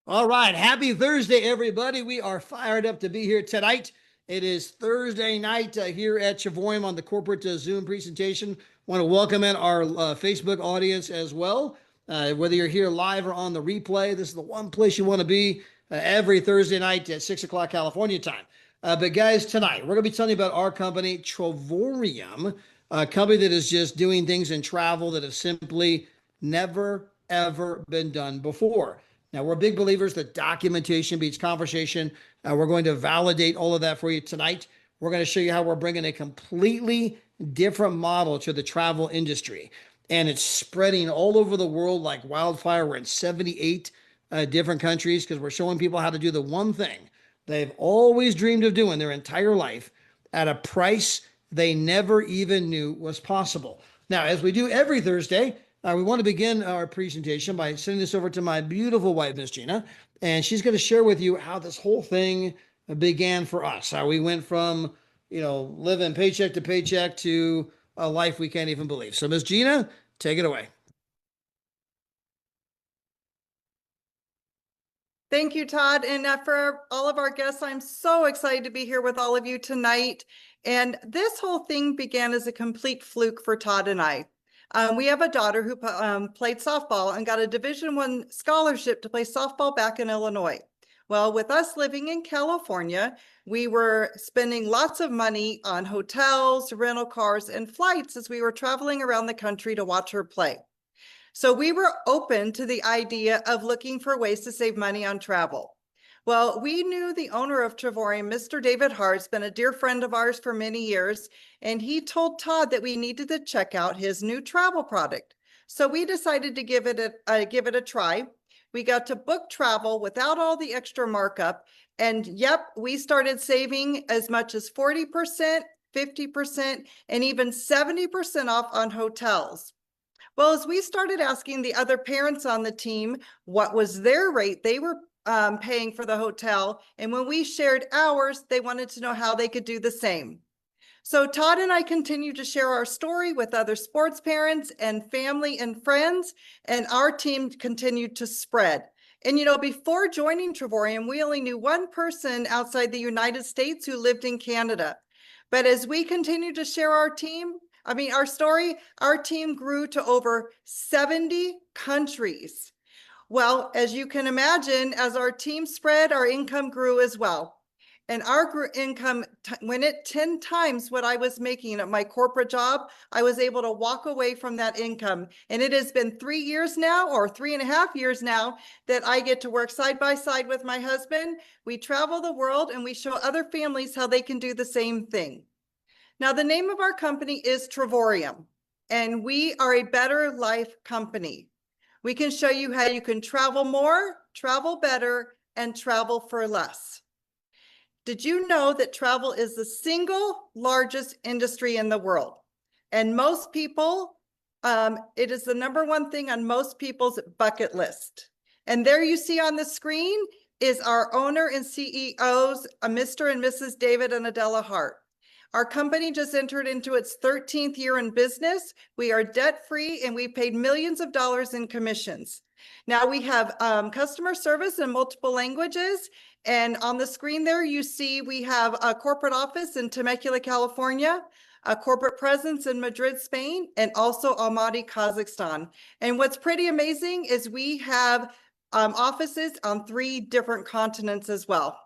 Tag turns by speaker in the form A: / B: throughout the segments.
A: All right. Happy Thursday, everybody. We are fired up to be here tonight. It is Thursday night here at Travorium on the corporate Zoom presentation. Want to welcome in our Facebook audience as well. Whether you're here live or on the replay, this is the one place you want to be every Thursday night at 6 o'clock California time. But guys, tonight we're going to be telling you about our company, Travorium, a company that is just doing things in travel that have simply never, ever been done before. Now, we're big believers that documentation beats conversation. We're going to validate all of that for you tonight. We're going to show you how we're bringing a completely different model to the travel industry. And it's spreading all over the world like wildfire. We're in 78 different countries because we're showing people how to do the one thing they've always dreamed of doing their entire life at a price they never even knew was possible. Now, as we do every Thursday, we want to begin our presentation by sending this over to my beautiful wife, Miss Gina, and she's going to share with you how this whole thing began for us. How we went from, living paycheck to paycheck to a life we can't even believe. So, Miss Gina, take it away.
B: Thank you, Todd. And for all of our guests, I'm so excited to be here with all of you tonight. And this whole thing began as a complete fluke for Todd and I. We have a daughter who played softball and got a Division I scholarship to play softball back in Illinois. Well, with us living in California, we were spending lots of money on hotels, rental cars, and flights as we were traveling around the country to watch her play. So we were open to the idea of looking for ways to save money on travel. Well, we knew the owner of Travorium, Mr. David Hart's been a dear friend of ours for many years, and he told Todd that we needed to check out his new travel product. So we decided to give it a try. We got to book travel without all the extra markup, and yep, we started saving as much as 40%, 50%, and even 70% off on hotels. Well, as we started asking the other parents on the team what was their rate they were paying for the hotel, and when we shared ours, they wanted to know how they could do the same. So Todd and I continued to share our story with other sports parents and family and friends, and our team continued to spread. And before joining Travorium, we only knew one person outside the United States who lived in Canada. But as we continued to share our story, our team grew to over 70 countries. Well, as you can imagine, as our team spread, our income grew as well. And our income went at 10 times what I was making at my corporate job. I was able to walk away from that income. And it has been 3 years now, or 3.5 years now, that I get to work side by side with my husband. We travel the world and we show other families how they can do the same thing. Now, the name of our company is Travorium, and we are a better life company. We can show you how you can travel more, travel better, and travel for less. Did you know that travel is the single largest industry in the world? And most people, it is the number one thing on most people's bucket list. And there you see on the screen is our owner and CEOs, Mr. and Mrs. David and Adela Hart. Our company just entered into its 13th year in business. We are debt-free and we paid millions of dollars in commissions. Now we have customer service in multiple languages. And on the screen there, you see we have a corporate office in Temecula, California, a corporate presence in Madrid, Spain, and also Almaty, Kazakhstan. And what's pretty amazing is we have offices on 3 different continents as well.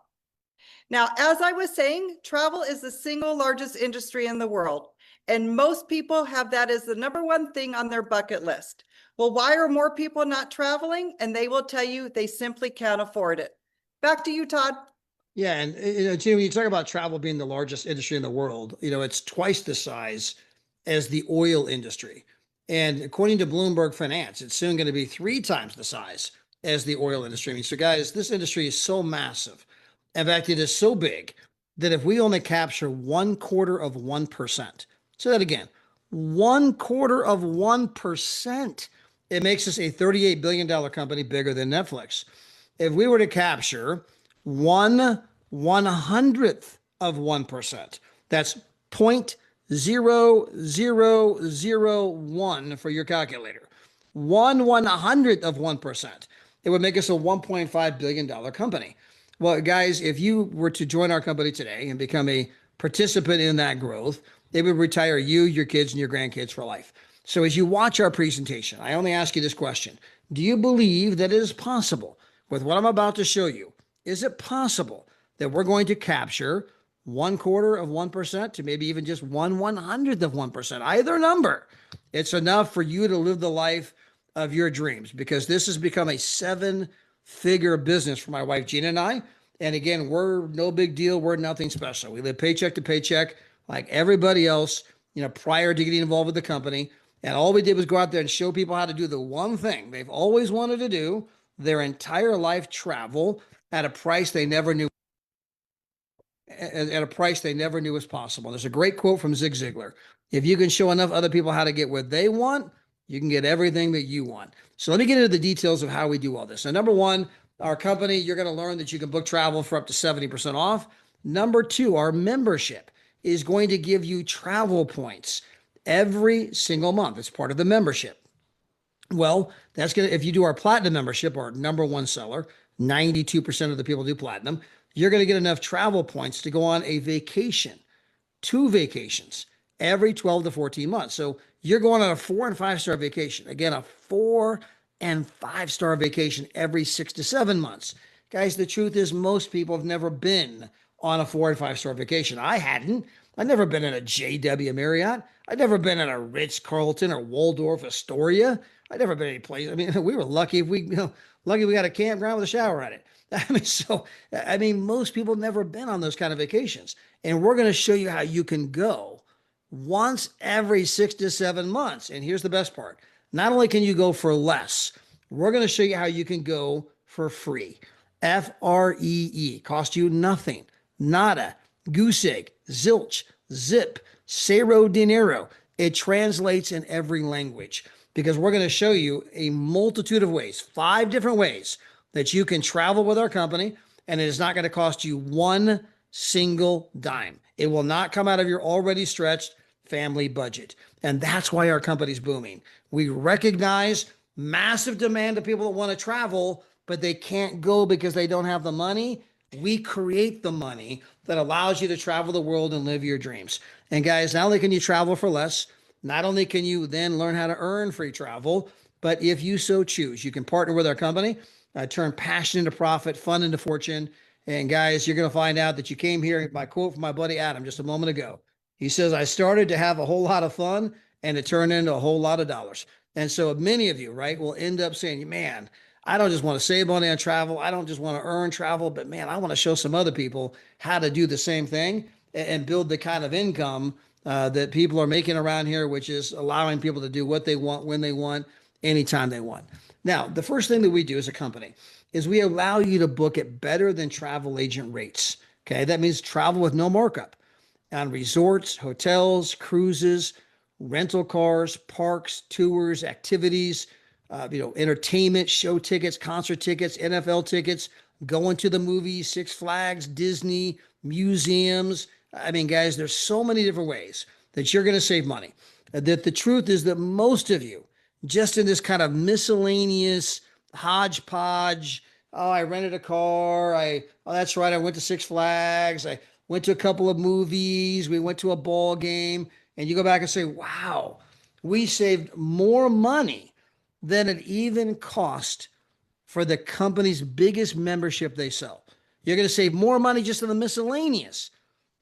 B: Now, as I was saying, travel is the single largest industry in the world, and most people have that as the number one thing on their bucket list. Well, why are more people not traveling? And they will tell you they simply can't afford it. Back to you, Todd.
A: Yeah, and Gina, when you talk about travel being the largest industry in the world, it's twice the size as the oil industry. And according to Bloomberg Finance, it's soon going to be 3 times the size as the oil industry. So guys, this industry is so massive. In fact, it is so big that if we only capture 1/4 of 1%, say that again, 1/4 of 1%, it makes us a $38 billion company bigger than Netflix. If we were to capture 1/100th of 1%, that's 0.0001 for your calculator. 1/100th of 1%. it would make us a $1.5 billion company. Well, guys, if you were to join our company today and become a participant in that growth, it would retire you, your kids, and your grandkids for life. So as you watch our presentation, I only ask you this question. Do you believe that it is possible with what I'm about to show you? Is it possible that we're going to capture 1/4 of 1% to maybe even just 1/100th of 1%, either number? It's enough for you to live the life of your dreams, because this has become a 7-figure business for my wife, Gina, and I. And again, we're no big deal. We're nothing special. We live paycheck to paycheck like everybody else, prior to getting involved with the company. And all we did was go out there and show people how to do the one thing they've always wanted to do their entire life: travel at a price they never knew was possible. There's a great quote from Zig Ziglar. If you can show enough other people how to get what they want, you can get everything that you want. So let me get into the details of how we do all this. So number one, our company, you're going to learn that you can book travel for up to 70% off. Number two, our membership is going to give you travel points every single month. It's part of the membership. Well, that's going to, if you do our platinum membership, our number one seller, 92% of the people do platinum, you're going to get enough travel points to go on a vacation, 2 vacations every 12 to 14 months. So you're going on a 4 and 5-star vacation. Again, a 4 and 5-star vacation every 6 to 7 months. Guys, the truth is most people have never been on a 4 and 5-star vacation. I hadn't. I'd never been in a JW Marriott. I'd never been in a Ritz-Carlton or Waldorf Astoria. I'd never been any place. I mean, we were lucky if we got a campground with a shower at it. Most people have never been on those kind of vacations. And we're going to show you how you can go once every 6 to 7 months. And here's the best part. Not only can you go for less, we're going to show you how you can go for free. FREE, cost you nothing, nada, goose egg, zilch, zip, cero dinero. It translates in every language, because we're going to show you a multitude of ways, 5 different ways that you can travel with our company, and it is not going to cost you one single dime. It will not come out of your already stretched family budget. And that's why our company's booming. We recognize massive demand of people that want to travel, but they can't go because they don't have the money. We create the money that allows you to travel the world and live your dreams. And guys, not only can you travel for less, not only can you then learn how to earn free travel, but if you so choose, you can partner with our company, turn passion into profit, fun into fortune. And guys, you're going to find out that you came here. My quote from my buddy Adam just a moment ago. He says, I started to have a whole lot of fun and it turned into a whole lot of dollars. And so many of you, right, will end up saying, man, I don't just want to save money on travel. I don't just want to earn travel, but man, I want to show some other people how to do the same thing and build the kind of income that people are making around here, which is allowing people to do what they want, when they want, anytime they want. Now, the first thing that we do as a company is we allow you to book at better than travel agent rates. Okay, that means travel with no markup on resorts, hotels, cruises, rental cars, parks, tours, activities, entertainment, show tickets, concert tickets, NFL tickets, going to the movies, Six Flags, Disney, museums. Guys, there's so many different ways that you're going to save money. That the truth is that most of you, just in this kind of miscellaneous hodgepodge, oh, I rented a car. That's right. I went to Six Flags. I went to a couple of movies. We went to a ball game. And you go back and say, wow, we saved more money than it even cost for the company's biggest membership they sell. You're going to save more money just on the miscellaneous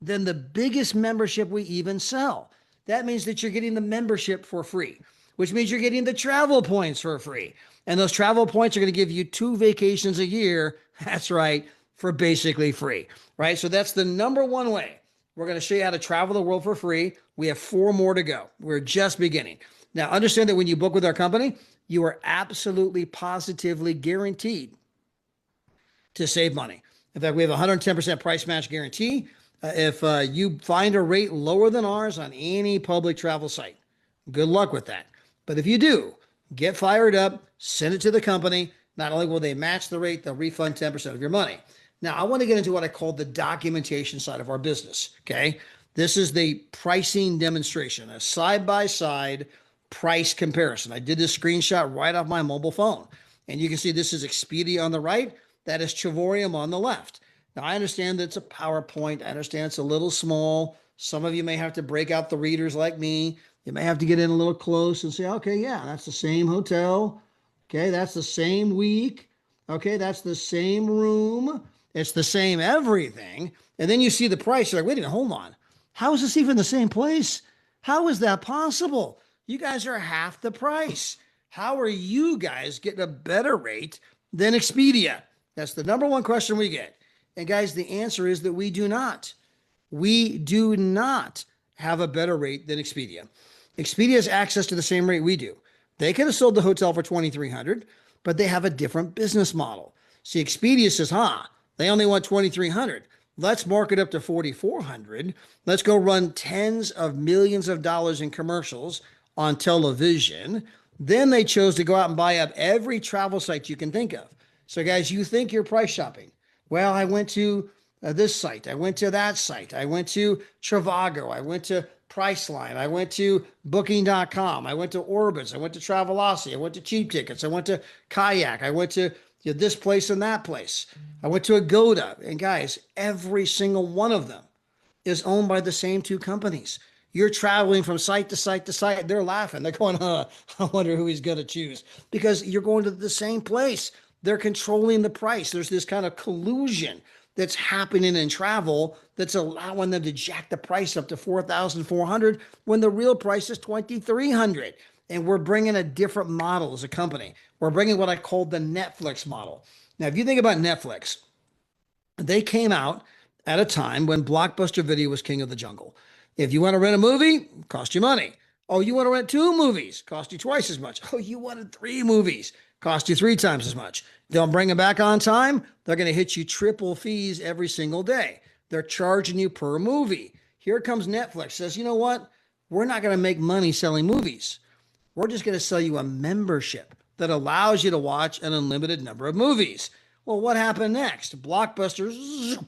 A: than the biggest membership we even sell. That means that you're getting the membership for free, which means you're getting the travel points for free. And those travel points are going to give you 2 vacations a year. That's right, for basically free, right? So that's the number one way. We're going to show you how to travel the world for free. We have 4 more to go. We're just beginning. Now, understand that when you book with our company, you are absolutely positively guaranteed to save money. In fact, we have a 110% price match guarantee. If you find a rate lower than ours on any public travel site, good luck with that. But if you do, get fired up, send it to the company. Not only will they match the rate, they'll refund 10% of your money. Now, I want to get into what I call the documentation side of our business, okay? This is the pricing demonstration, a side-by-side price comparison. I did this screenshot right off my mobile phone. And you can see this is Expedia on the right. That is Travorium on the left. Now, I understand that it's a PowerPoint. I understand it's a little small. Some of you may have to break out the readers like me. You may have to get in a little close and say, okay, yeah, that's the same hotel. Okay, that's the same week. Okay, that's the same room. It's the same everything. And then you see the price. You're like, wait a minute, hold on. How is this even the same place? How is that possible? You guys are half the price. How are you guys getting a better rate than Expedia? That's the number one question we get. And guys, the answer is that we do not. We do not have a better rate than Expedia. Expedia has access to the same rate we do. They could have sold the hotel for $2,300, but they have a different business model. See, Expedia says, they only want $2,300. Let's mark it up to $4,400. Let's go run tens of millions of dollars in commercials on television. Then they chose to go out and buy up every travel site you can think of. So guys, you think you're price shopping. Well, I went to this site. I went to that site. I went to Trivago. I went to Priceline. I went to Booking.com. I went to Orbitz. I went to Travelocity. I went to Cheap Tickets. I went to Kayak. I went to this place and that place. I went to Agoda. And guys, every single one of them is owned by the same two companies. You're traveling from site to site to site. They're laughing. They're going, I wonder who he's going to choose. Because you're going to the same place. They're controlling the price. There's this kind of collusion that's happening in travel that's allowing them to jack the price up to $4,400 when the real price is $2,300. And we're bringing a different model as a company. We're bringing what I call the Netflix model. Now, if you think about Netflix, they came out at a time when Blockbuster Video was king of the jungle. If you want to rent a movie, cost you money. Oh, you want to rent 2 movies, cost you twice as much. Oh, you wanted 3 movies, cost you 3 times as much. They'll bring them back on time. They're going to hit you triple fees every single day. They're charging you per movie. Here comes Netflix, says, you know what? We're not going to make money selling movies. We're just going to sell you a membership that allows you to watch an unlimited number of movies. Well, what happened next? Blockbuster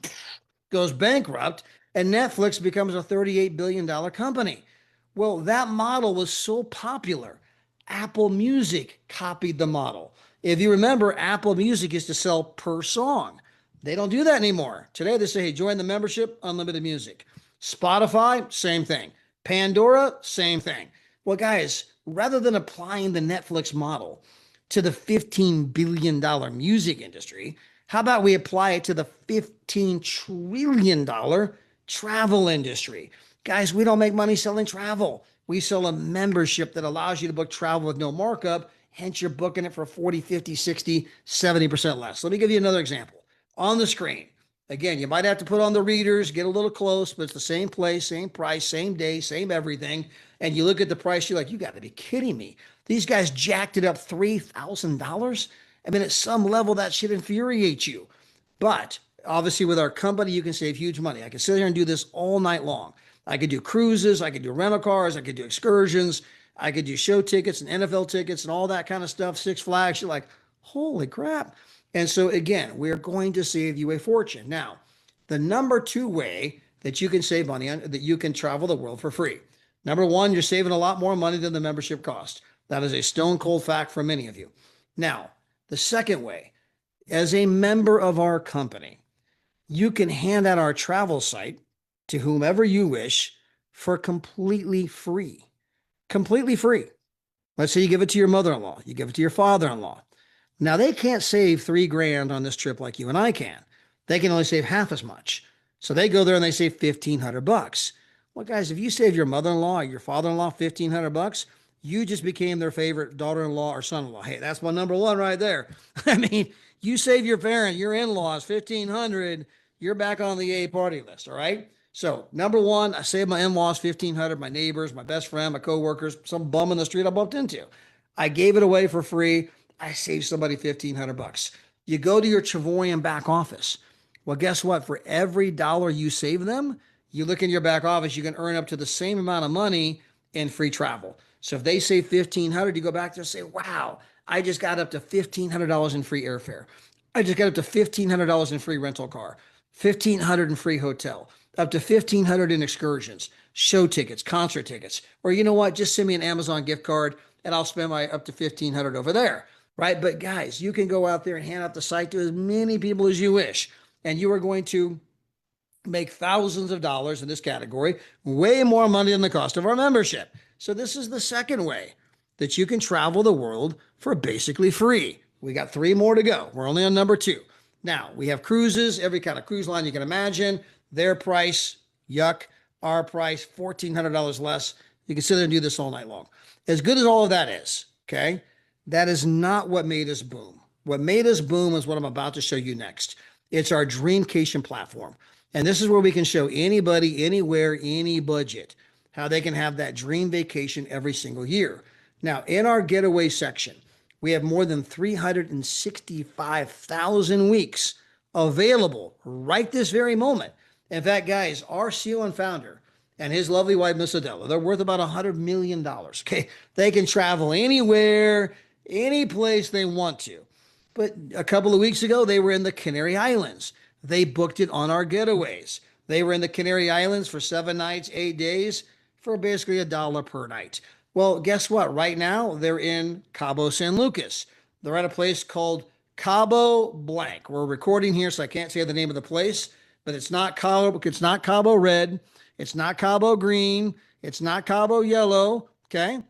A: goes bankrupt and Netflix becomes a $38 billion company. Well, that model was so popular. Apple Music copied the model. If you remember, Apple Music is to sell per song. They don't do that anymore. Today they say, hey, join the membership, unlimited music. Spotify, same thing. Pandora, same thing. Well, guys, rather than applying the Netflix model to the $15 billion music industry, how about we apply it to the $15 trillion travel industry? Guys, we don't make money selling travel. We sell a membership that allows you to book travel with no markup. Hence, you're booking it for 40, 50, 60, 70% less. Let me give you another example. On the screen, again, you might have to put on the readers, get a little close, but it's the same place, same price, same day, same everything. And you look at the price, you're like, you got to be kidding me. These guys jacked it up $3,000. I mean, at some level, that should infuriate you. But obviously, with our company, you can save huge money. I can sit here and do this all night long. I could do cruises, I could do rental cars, I could do excursions, I could do show tickets and NFL tickets and all that kind of stuff, Six Flags. You're like, holy crap. And so again, we're going to save you a fortune. Now, the number 2 way that you can save money on, that you can travel the world for free. Number 1, you're saving a lot more money than the membership cost. That is a stone cold fact for many of you. Now, the second way, as a member of our company, you can hand out our travel site to whomever you wish for completely free. Completely free. Let's say you give it to your mother-in-law, you give it to your father-in-law. Now they can't save $3,000 on this trip like you and I can. They can only save half as much. So they go there and they save $1,500. Well, guys, if you save your mother-in-law or your father-in-law $1,500, you just became their favorite daughter-in-law or son-in-law. Hey, that's my number 1 right there. I mean, you save your parent, your in-laws $1,500, you're back on the A party list. All right. So number 1, I saved my in-laws $1,500, my neighbors, my best friend, my coworkers, some bum in the street I bumped into. I gave it away for free. I saved somebody $1,500. You go to your Travorium back office. Well, guess what? For every dollar you save them, you look in your back office, you can earn up to the same amount of money in free travel. So if they save $1,500, you go back there and say, wow, I just got up to $1,500 in free airfare. I just got up to $1,500 in free rental car, $1,500 in free hotel, up to $1,500 in excursions, show tickets, concert tickets. Or you know what? Just send me an Amazon gift card and I'll spend my up to $1,500 over there. right? But guys, you can go out there and hand out the site to as many people as you wish, and you are going to make thousands of dollars in this category, way more money than the cost of our membership. So this is the second way that you can travel the world for basically free. We got 3 more to go. We're only on number 2. Now, we have cruises, every kind of cruise line you can imagine. Their price, yuck. Our price, $1,400 less. You can sit there and do this all night long. As good as all of that is, okay, that is not what made us boom. What made us boom is what I'm about to show you next. It's our Dreamcation platform. And this is where we can show anybody, anywhere, any budget, how they can have that dream vacation every single year. Now, in our getaway section, we have more than 365,000 weeks available right this very moment. In fact, guys, our CEO and founder and his lovely wife, Miss Adela, they're worth about $100 million. Okay. They can travel anywhere, any place they want to. But a couple of weeks ago, they were in the Canary Islands. They booked it on our getaways. They were in the Canary Islands for 7 nights, 8 days for basically $1 per night. Well, guess what? Right now, they're in Cabo San Lucas. They're at a place called Cabo Blank. We're recording here, so I can't say the name of the place, but it's not Cabo Red. It's not Cabo Green. It's not Cabo Yellow. Okay.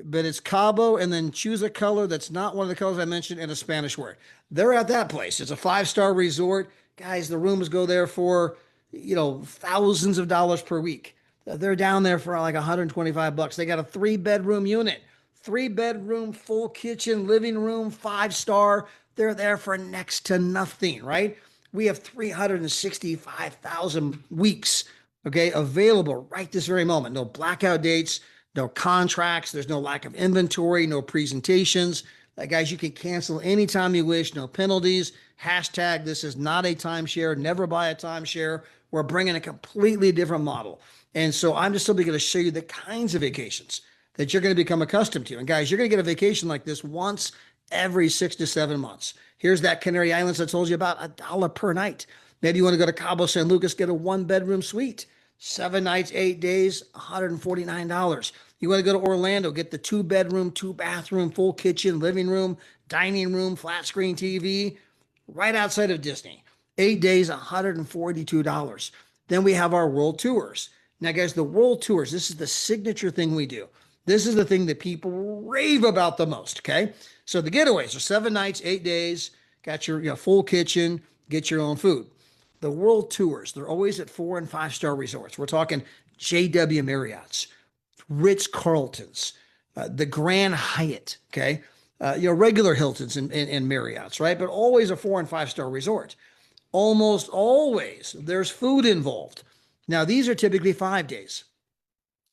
A: But it's Cabo, and then choose a color that's not one of the colors I mentioned in a Spanish word. They're at that place. It's a 5-star resort. Guys, the rooms go there for, thousands of dollars per week. They're down there for like $125. They got a 3-bedroom unit, 3-bedroom, full kitchen, living room, 5-star. They're there for next to nothing, right? We have 365,000 weeks, okay, available right this very moment. No blackout dates, no contracts. There's no lack of inventory, no presentations. Guys, you can cancel anytime you wish, no penalties. Hashtag, this is not a timeshare. Never buy a timeshare. We're bringing a completely different model. And so I'm just simply going to show you the kinds of vacations that you're going to become accustomed to. And guys, you're going to get a vacation like this once every 6 to 7 months. Here's that Canary Islands I told you about, $1 per night. Maybe you want to go to Cabo San Lucas, get a 1-bedroom suite. 7 nights, 8 days, $149. You want to go to Orlando, get the 2-bedroom, 2-bathroom, full kitchen, living room, dining room, flat screen TV, right outside of Disney. 8 days, $142. Then we have our world tours. Now, guys, the world tours, this is the signature thing we do. This is the thing that people rave about the most, okay? So the getaways are 7 nights, 8 days, got your full kitchen, get your own food. The world tours, they're always at 4- and 5-star resorts. We're talking JW Marriott's, Ritz-Carlton's, the Grand Hyatt, okay? Regular Hiltons and Marriott's, right? But always a 4- and 5-star resort. Almost always there's food involved. Now, these are typically 5 days.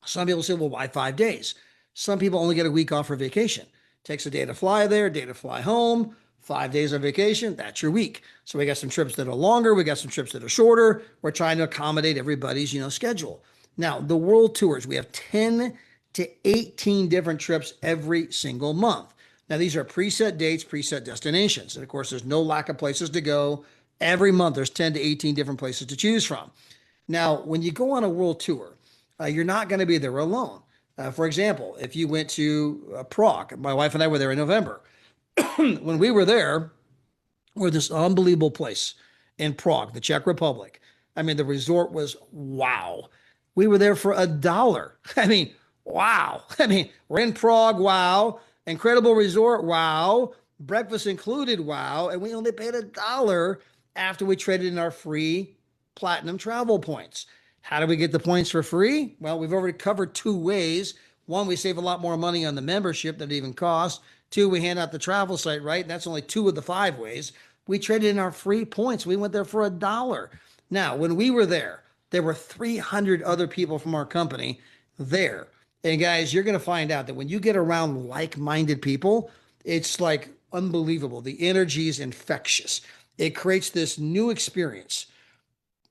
A: Some people say, well, why 5 days? Some people only get a week off for vacation. Takes a day to fly there, a day to fly home. 5 days of vacation, that's your week. So we got some trips that are longer. We got some trips that are shorter. We're trying to accommodate everybody's, schedule. Now, the world tours, we have 10 to 18 different trips every single month. Now, these are preset dates, preset destinations. And of course, there's no lack of places to go. Every month, there's 10 to 18 different places to choose from. Now, when you go on a world tour, you're not going to be there alone. For example, if you went to Prague, my wife and I were there in November. When we were there, we're this unbelievable place in Prague, the Czech Republic. I mean, the resort was wow. We were there for $1. I mean, wow. I mean, we're in Prague, wow. Incredible resort, wow. Breakfast included, wow. And we only paid $1 after we traded in our free platinum travel points. How do we get the points for free? Well, we've already covered 2 ways. One, we save a lot more money on the membership than it even costs. 2, we hand out the travel site, right? That's only 2 of the 5 ways. We traded in our free points. We went there for $1. Now, when we were there were 300 other people from our company there. And guys, you're going to find out that when you get around like-minded people, it's like unbelievable. The energy is infectious. It creates this new experience.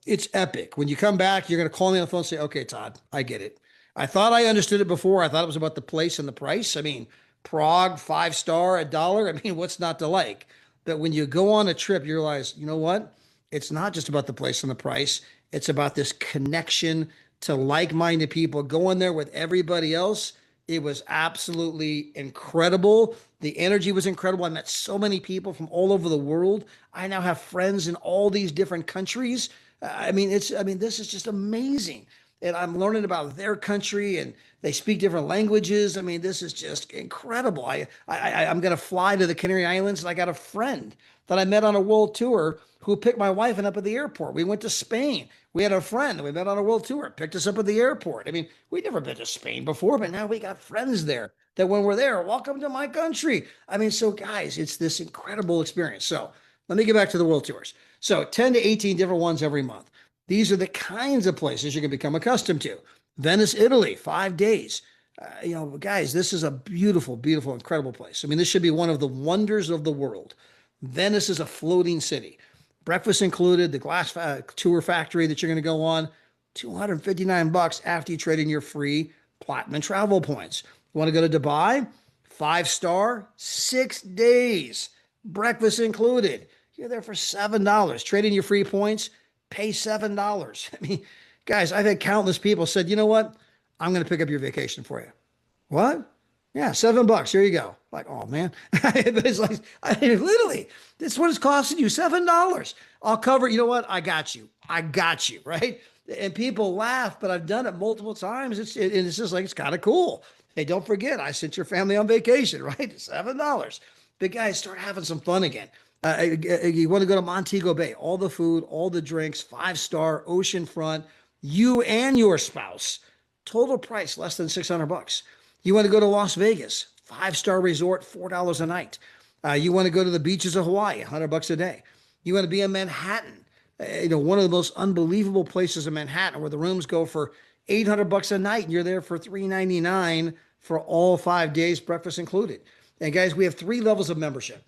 A: It's epic. When you come back, you're going to call me on the phone and say, okay, Todd, I get it. I thought I understood it before. I thought it was about the place and the price. I mean, Prague, 5-star, $1. I mean, what's not to like? But when you go on a trip, you realize, you know what? It's not just about the place and the price. It's about this connection to like-minded people. Going there with everybody else It was absolutely incredible. The energy was incredible. I met so many people from all over the world. I now have friends in all these different countries. This is just amazing. And I'm learning about their country and they speak different languages. I mean, this is just incredible. I'm going to fly to the Canary Islands and I got a friend that I met on a world tour who picked my wife and up at the airport. We went to Spain. We had a friend that we met on a world tour, picked us up at the airport. I mean, we'd never been to Spain before, but now we got friends there that when we're there, welcome to my country. I mean, so guys, it's this incredible experience. So let me get back to the world tours. So 10 to 18 different ones every month. These are the kinds of places you can become accustomed to. Venice, Italy, 5 days. Guys, this is a beautiful, beautiful, incredible place. I mean, this should be one of the wonders of the world. Venice is a floating city. Breakfast included, the glass tour factory that you're going to go on, $259 after you trade in your free platinum travel points. You want to go to Dubai? 5-star, 6 days, breakfast included. You're there for $7. Trade in your free points, pay $7. I mean, guys, I've had countless people said, you know what? I'm going to pick up your vacation for you. What? Yeah, $7. Here you go. Like, oh man. But it's like, literally, this is what it's costing you, $7. I'll cover, you know what? I got you. Right? And people laugh, but I've done it multiple times. It's just like, it's kind of cool. Hey, don't forget, I sent your family on vacation, right? $7. But guys, start having some fun again. You want to go to Montego Bay, all the food, all the drinks, 5-star, oceanfront, you and your spouse. Total price less than $600. You want to go to Las Vegas, 5-star resort, $4 a night. You want to go to the beaches of Hawaii, $100 a day. You want to be in Manhattan, one of the most unbelievable places in Manhattan where the rooms go for $800 a night and you're there for $399 for all 5 days, breakfast included. And guys, we have 3 levels of membership.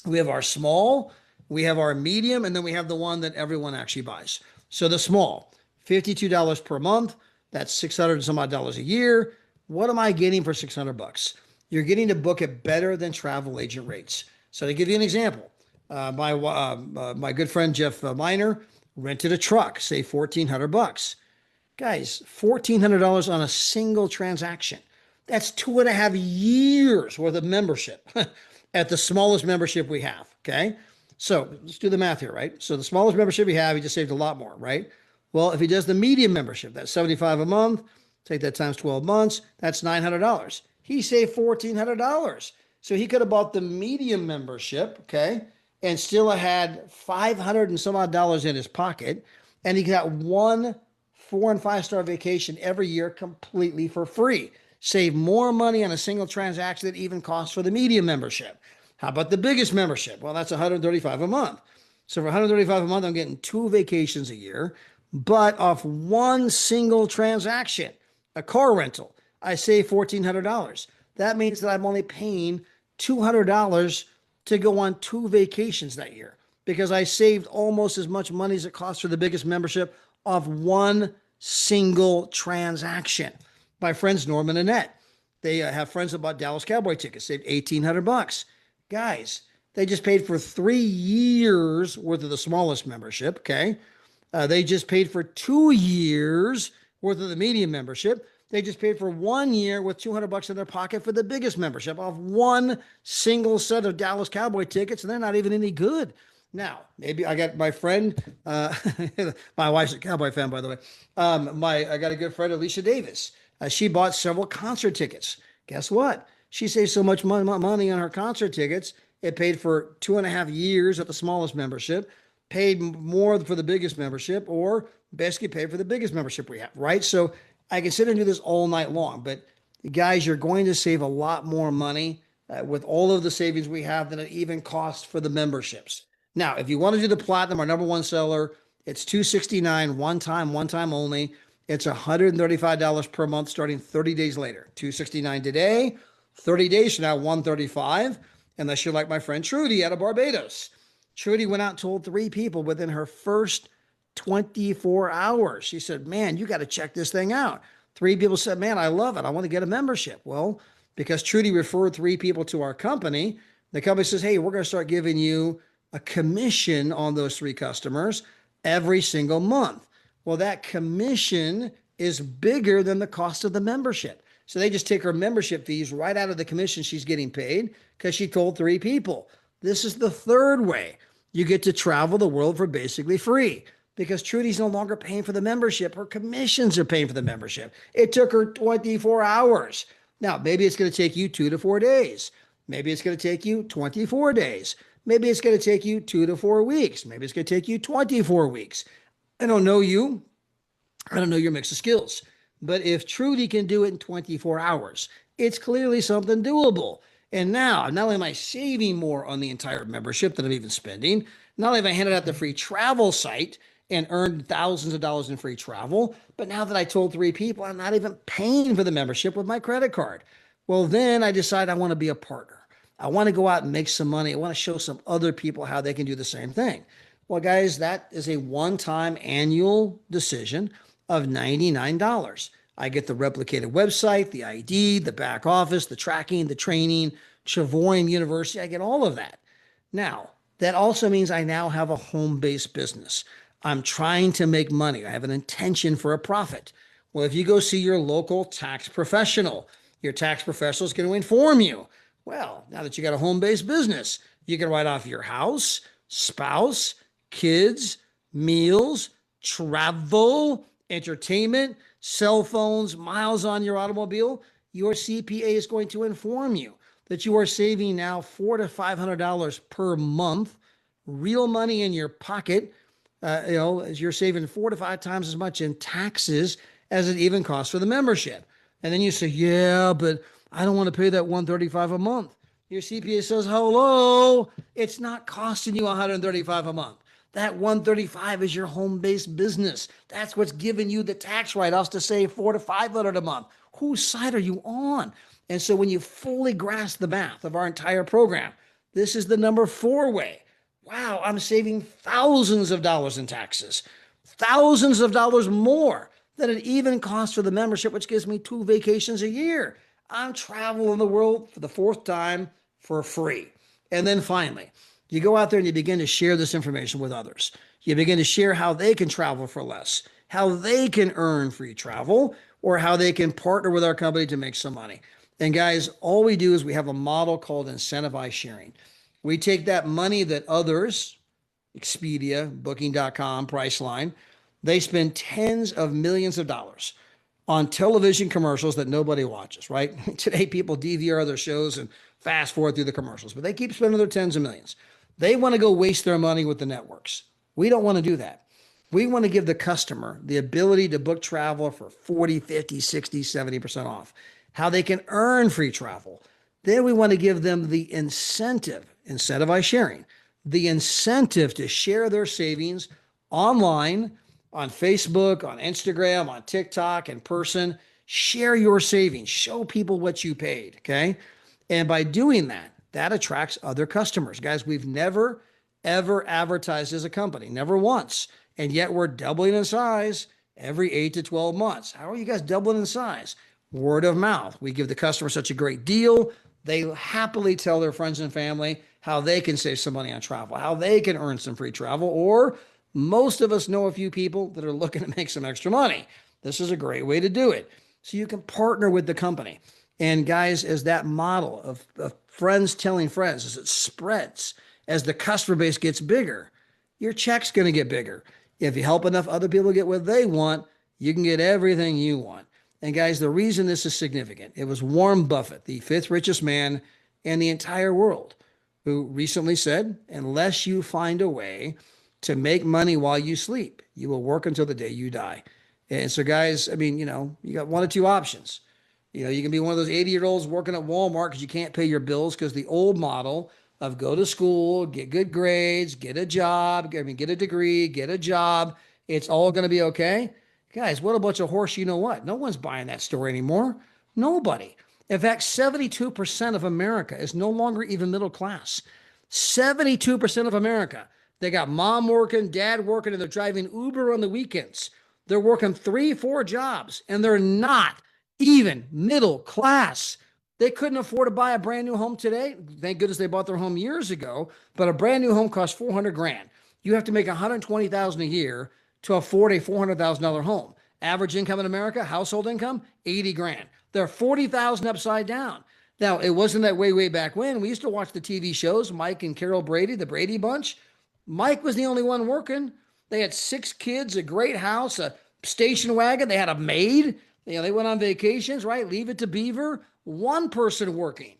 A: We have our small, we have our medium, and then we have the one that everyone actually buys. So the small, $52 per month. That's $600 and some odd dollars a year. What am I getting for $600? You're getting to book it better than travel agent rates. So to give you an example, my good friend Jeff Miner rented a truck, say $1,400. Guys, $1,400 on a single transaction. That's 2.5 years worth of membership at the smallest membership we have. Okay. So let's do the math here, right? So the smallest membership we have, he just saved a lot more, right? Well, if he does the medium membership, that's $75 a month, take that times 12 months, that's $900. He saved $1,400. So he could have bought the medium membership, okay, and still had $500 and some odd dollars in his pocket. And he got one 4- and 5-star vacation every year completely for free. Save more money on a single transaction that even costs for the medium membership. How about the biggest membership? Well, that's $135 a month. So for $135 a month, I'm getting 2 vacations a year, but off one single transaction, a car rental, I save $1,400. That means that I'm only paying $200 to go on 2 vacations that year because I saved almost as much money as it costs for the biggest membership off one single transaction. My friends Norm and Annette, they have friends that bought Dallas Cowboy tickets, saved $1,800. Guys, they just paid for 3 years worth of the smallest membership, okay? They just paid for 2 years worth of the medium membership. They just paid for 1 year with $200 in their pocket for the biggest membership off one single set of Dallas Cowboy tickets, and they're not even any good. Now, maybe I got my friend, my wife's a Cowboy fan, by the way. I got a good friend, Alicia Davis. She bought several concert tickets. Guess what? She saved so much money on her concert tickets. It paid for 2.5 years at the smallest membership, paid more for the biggest membership, or basically paid for the biggest membership we have, right? So I can sit and do this all night long, but guys, you're going to save a lot more money with all of the savings we have than it even costs for the memberships. Now, if you want to do the platinum, our number one seller, it's $269 one time only. It's $135 per month starting 30 days later. $269 today, 30 days from now, $135. Unless you're like my friend Trudy out of Barbados. Trudy went out and told 3 people within her first 24 hours. She said, man, you got to check this thing out. 3 people said, man, I love it. I want to get a membership. Well, because Trudy referred 3 people to our company, the company says, hey, we're going to start giving you a commission on those 3 customers every single month. Well, that commission is bigger than the cost of the membership. So they just take her membership fees right out of the commission she's getting paid because she told 3 people. This is the third way. You get to travel the world for basically free because Trudy's no longer paying for the membership. Her commissions are paying for the membership. It took her 24 hours. Now, maybe it's going to take you 2 to 4 days. Maybe it's going to take you 24 days. Maybe it's going to take you 2 to 4 weeks. Maybe it's going to take you 24 weeks. I don't know you. I don't know your mix of skills. But if Trudy can do it in 24 hours, it's clearly something doable. And now, not only am I saving more on the entire membership than I'm even spending, not only have I handed out the free travel site and earned thousands of dollars in free travel, but now that I told 3 people, I'm not even paying for the membership with my credit card. Well, then I decide I want to be a partner. I want to go out and make some money. I want to show some other people how they can do the same thing. Well, guys, that is a one-time annual decision of $99. I get the replicated website, the ID, the back office, the tracking, the training, Travorium University. I get all of that. Now, that also means I now have a home-based business. I'm trying to make money. I have an intention for a profit. Well, if you go see your local tax professional, your tax professional is going to inform you. Well, now that you got a home-based business, you can write off your house, spouse, kids, meals, travel, entertainment, cell phones, miles on your automobile. Your CPA is going to inform you that you are saving now $400 to $500 per month, real money in your pocket. As you're saving 4 to 5 times as much in taxes as it even costs for the membership. And then you say, yeah, but I don't want to pay that $135 a month. Your CPA says, hello, it's not costing you $135 a month. That $135 is your home-based business. That's what's giving you the tax write-offs to save $400 to $500 a month. Whose side are you on? And so when you fully grasp the math of our entire program, this is the number 4 way. Wow, I'm saving thousands of dollars in taxes, thousands of dollars more than it even costs for the membership, which gives me 2 vacations a year. I'm traveling the world for the 4th time for free. And then finally, you go out there and you begin to share this information with others. You begin to share how they can travel for less, how they can earn free travel, or how they can partner with our company to make some money. And guys, all we do is we have a model called incentivized sharing. We take that money that others, Expedia, Booking.com, Priceline, they spend tens of millions of dollars on television commercials that nobody watches, right? Today, people DVR their shows and fast forward through the commercials, but they keep spending their tens of millions. They want to go waste their money with the networks. We don't want to do that. We want to give the customer the ability to book travel for 40, 50, 60, 70% off, how they can earn free travel. Then we want to give them the incentivized sharing, the incentive to share their savings online, on Facebook, on Instagram, on TikTok, in person. Share your savings. Show people what you paid, okay? And by doing that, that attracts other customers. Guys, we've never, ever advertised as a company, never once. And yet we're doubling in size every 8 to 12 months. How are you guys doubling in size? Word of mouth. We give the customer such a great deal. They happily tell their friends and family how they can save some money on travel, how they can earn some free travel, or most of us know a few people that are looking to make some extra money. This is a great way to do it. So you can partner with the company. And guys, as that model of friends telling friends, as it spreads, as the customer base gets bigger, your check's going to get bigger. If you help enough other people get what they want, you can get everything you want. And guys, the reason this is significant, it was Warren Buffett, the 5th richest man in the entire world, who recently said, unless you find a way to make money while you sleep, you will work until the day you die. And so guys, I mean, you got 1 or 2 options. You can be one of those 80-year-olds working at Walmart because you can't pay your bills, because the old model of go to school, get good grades, get a job, get a degree, get a job, it's all going to be okay. Guys, what a bunch of horse, you know what? No one's buying that story anymore. Nobody. In fact, 72% of America is no longer even middle class. 72% of America. They got mom working, dad working, and they're driving Uber on the weekends. They're working 3, 4 jobs, and they're not even middle class. They couldn't afford to buy a brand new home today. Thank goodness they bought their home years ago, but a brand new home costs $400,000. You have to make $120,000 a year to afford a $400,000 home. Average income in America, household income, $80,000. They're 40,000 upside down. Now, it wasn't that way back when. We used to watch the TV shows, Mike and Carol Brady, the Brady Bunch. Mike was the only one working. They had 6 kids, a great house, a station wagon. They had a maid. They went on vacations, right? Leave it to Beaver. One person working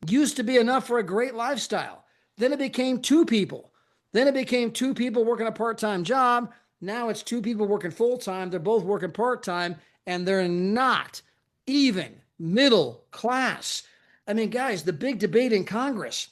A: used to be enough for a great lifestyle. Then it became 2 people. Then it became 2 people working a part-time job. Now it's 2 people working full-time. They're both working part-time, and they're not even middle class. I mean, guys, the big debate in Congress,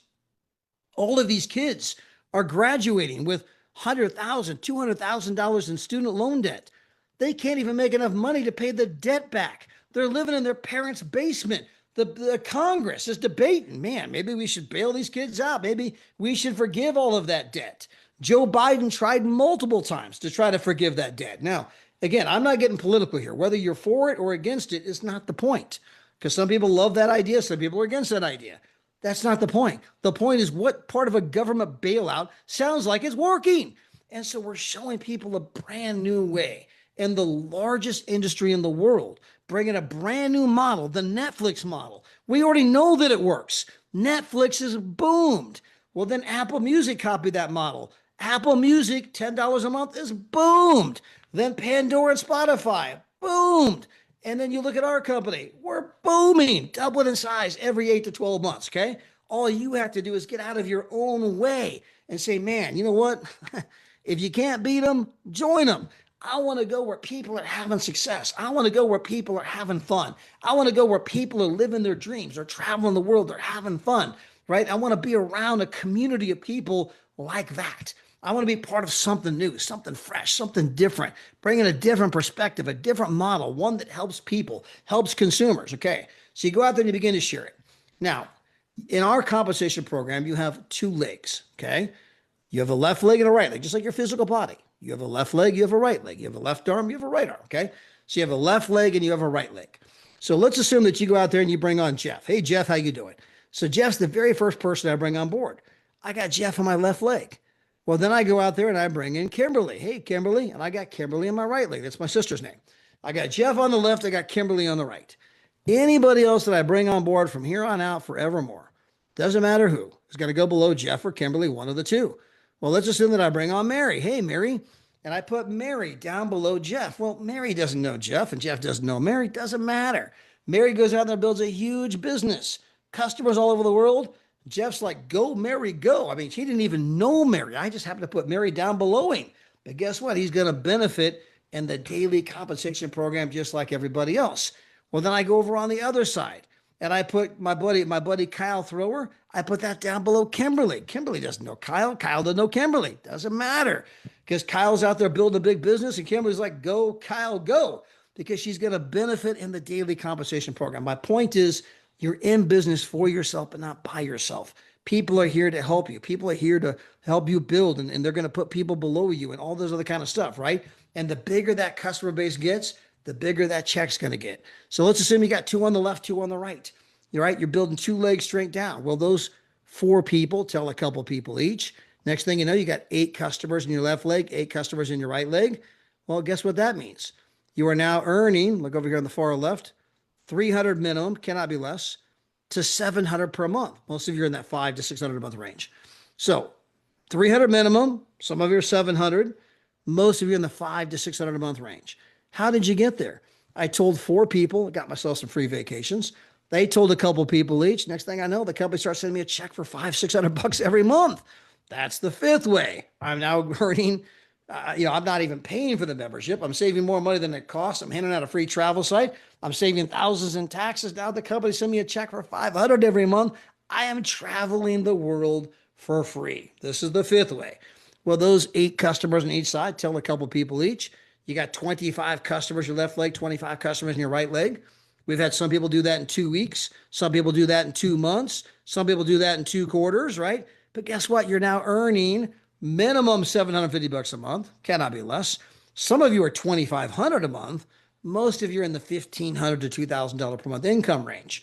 A: all of these kids are graduating with $100,000, $200,000 in student loan debt. They can't even make enough money to pay the debt back. They're living in their parents' basement. The Congress is debating, man, maybe we should bail these kids out. Maybe we should forgive all of that debt. Joe Biden tried multiple times to try to forgive that debt. Now, again, I'm not getting political here. Whether you're for it or against it is not the point, because some people love that idea. Some people are against that idea. That's not the point. The point is, what part of a government bailout sounds like it's working? And so we're showing people a brand new way in the largest industry in the world, bringing a brand new model, the Netflix model. We already know that it works. Netflix has boomed. Well, then Apple Music copied that model. Apple Music, $10 a month, is boomed. Then Pandora and Spotify, boomed. And then you look at our company, we're booming, doubling in size every 8 to 12 months, okay? All you have to do is get out of your own way and say, man, you know what? If you can't beat them, join them. I want to go where people are having success. I want to go where people are having fun. I want to go where people are living their dreams. They're traveling the world. They're having fun, right? I want to be around a community of people like that. I want to be part of something new, something fresh, something different, bringing a different perspective, a different model, one that helps people, helps consumers. Okay. So you go out there and you begin to share it. Now, in our compensation program, you have 2 legs. Okay. You have a left leg and a right leg, just like your physical body. You have a left leg, you have a right leg. You have a left arm, you have a right arm. Okay. So you have a left leg and you have a right leg. So let's assume that you go out there and you bring on Jeff. Hey, Jeff, how you doing? So Jeff's the very first person I bring on board. I got Jeff on my left leg. Well, then I go out there and I bring in Kimberly. Hey, Kimberly. And I got Kimberly on my right leg. That's my sister's name. I got Jeff on the left. I got Kimberly on the right. Anybody else that I bring on board from here on out forevermore, doesn't matter who, is going to go below Jeff or Kimberly, one of the two. Well, let's assume that I bring on Mary. Hey, Mary. And I put Mary down below Jeff. Well, Mary doesn't know Jeff and Jeff doesn't know Mary. Doesn't matter. Mary goes out there and builds a huge business. Customers all over the world. Jeff's like, go, Mary, go. I mean, he didn't even know Mary. I just happened to put Mary down below him. But guess what? He's going to benefit in the daily compensation program just like everybody else. Well, then I go over on the other side and I put my buddy Kyle Thrower. I put that down below Kimberly. Kimberly doesn't know Kyle. Kyle doesn't know Kimberly. Doesn't matter, because Kyle's out there building a big business and Kimberly's like, go, Kyle, go, because she's going to benefit in the daily compensation program. My point is, you're in business for yourself, but not by yourself. People are here to help you. People are here to help you build, and they're going to put people below you and all those other kind of stuff, right? And the bigger that customer base gets, the bigger that check's going to get. So let's assume you got 2 on the left, 2 on the right. You're right. You're building 2 legs straight down. Well, those 4 people tell a couple people each. Next thing you know, you got 8 customers in your left leg, 8 customers in your right leg. Well, guess what that means? You are now earning, look over here on the far left, 300 minimum, cannot be less, to 700 per month. Most of you are in that 500 to 600 a month range. So 300 minimum, some of you are 700, most of you are in the 500 to 600 a month range. How did you get there? I told 4 people, got myself some free vacations. They told a couple people each. Next thing I know, the company starts sending me a check for $500-600 every month. That's the 5th way. I'm now earning, I'm not even paying for the membership. I'm saving more money than it costs. I'm handing out a free travel site. I'm saving thousands in taxes. Now the company sends me a check for $500 every month. I am traveling the world for free. This is the 5th way. Well, those 8 customers on each side tell a couple people each. You got 25 customers in your left leg, 25 customers in your right leg. We've had some people do that in 2 weeks. Some people do that in 2 months. Some people do that in 2 quarters, right? But guess what? You're now earning minimum $750 a month. Cannot be less. Some of you are $2,500 a month. Most of you are in the $1,500 to $2,000 per month income range.